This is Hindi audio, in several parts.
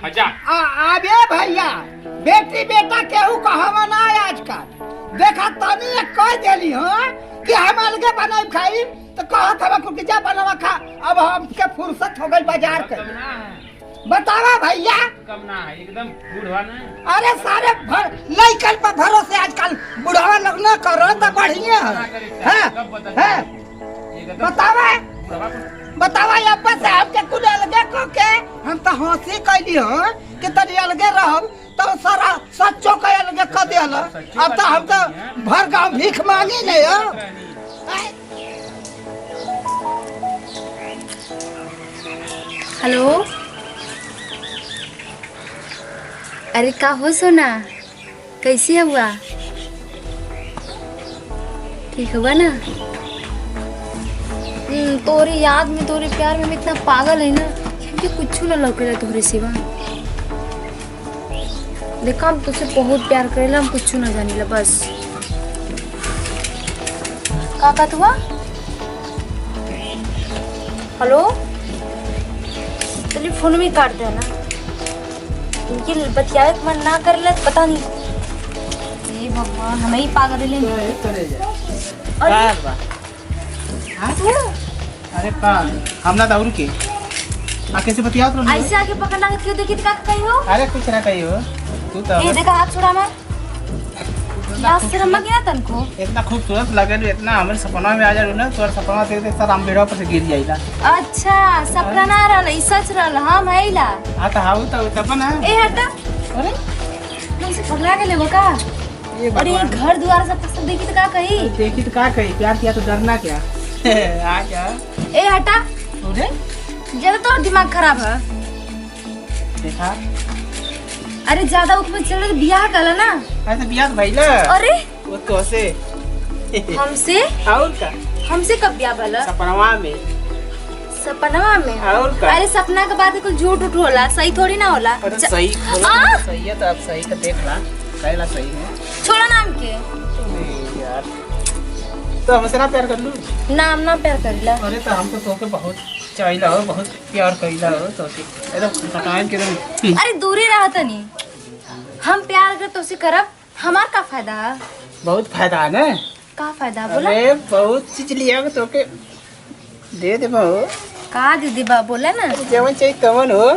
अच्छा आबे भैया बेटी बेटा केहू कहवा ना आजकल देखा तनी कह देली हो कि हम अलगे बनाई खाई तो कहत हम कुछ जा बनवा खा। अब हमके फुर्सत हो गई बाजार के। बतावा भैया कम ना है एकदम बूढ़वा ना। अरे सारे लइकन पर भरोसे आजकल बुढ़ावा लोग ना करो तो बढ़िया है। बतावा बतावा अब से हमके कुछ अलगे को के हम तो हंसी कैली हो कि तनी अलगे रहब तो सारा सच्चो के अलगे कर देल। अब तो हम तो भर गांव भीख मांगी नहीं हो। हेलो, अरे का हो सोना, कैसी है हुआ? ठीक हुआ ना? तोरे याद में तोरे प्यार में इतना पागल है ना कि कुछ ना लौकेला तोरे सिवा। देखा हम तुझसे बहुत प्यार करेला, हम कुछ ना जानीला बस। का बात हुआ? हेलो, चलिए फोन में काट देना। इनकी बतियावे के मन ना करेला तो पता नहीं। ये भगवान, हमें ही पागल लेंगे। अरे का हम ना दारू के आके से बतियात रहो। ऐसे आके पकड़ना क्यों? देखी का कही हो? अरे कुछ ना कही हो तू तो। ये देखा हाथ छोड़ा मैं। लास्ट से रम्मा गया तनको। इतना खूबसूरत लगल, इतना हमारे सपना में आ जा ना। तोर सपना देख देख राम बेड़वा पर से गिर जाइला। अच्छा सपना ना रहल, ई सच रहल। हम आइला आ त हाउ त तपन है। ए हटा। अरे हमसे पगला के लेबो का? अरे ये घर द्वार सब देखी तो का कही? देखी तो का कही? प्यार किया तो डरना क्या? आ क्या? ए हटा। अरे ज्यादा तो दिमाग खराब है। देखा अरे ज्यादा उसमें चल रहा बियाह कला ना। अरे बियाह भइला। अरे वो तो से हमसे और का? हमसे कब बियाह भला? सपनवा में। सपनवा में? और का? अरे सपना के बाद कुछ झूठ उठ होला, सही थोड़ी ना होला। अरे सही सही है तो अब सही का देख ला। कहला सही है। छोड़ा नाम के यार तो हमसे ना प्यार कर लू? नाम ना प्यार करिला। अरे तो हमको तोके बहुत चाहिला हो, बहुत प्यार कइला हो तो एकदम पटान के एकदम। अरे दूरी रहत नहीं। हम प्यार अगर तो से करब, हमार का फायदा? बहुत फायदा है ना। का फायदा बोला? अरे बहुत चीज लिया तो के दे दे बहु। का दीदी बा बोला ना। जवन चाहिए तवन हो।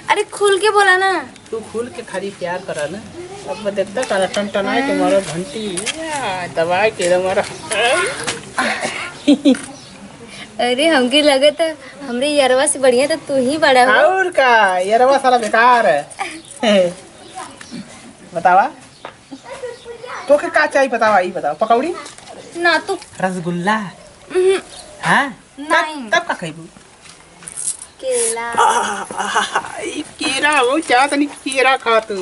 अरे खुल के बोला ना। तू खुल के खाली प्यार करा ना। अब मैं देखता काला टनटनाए के मारो घंटी दबाए के मारो। अरे हमके लगत है हमरे यरवा से बढ़िया तो तू ही बड़ा हो। और का यरवा साला बेकार है। बतावा तो के का चाहिए? बतावा ई बताओ। पकौड़ी ना तू रसगुल्ला। हाँ नहीं। तब का खाइबू? केला। ई केरा वो चाह तनी केरा खा तू।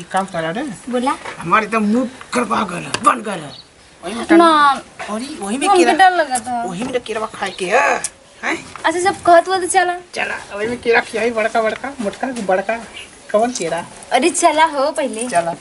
ई काम करा रे। बोला हमारे तो मुंह करवा गल बन गल। ना और वही में हमके केरा, डर लगा था। वही में केरा खाए के है। अच्छा सब कहत हुआ तो चला। चला वही में केरा खियाई बड़का बड़का मोटका बड़का कौन केरा? अरे चला हो पहले। चला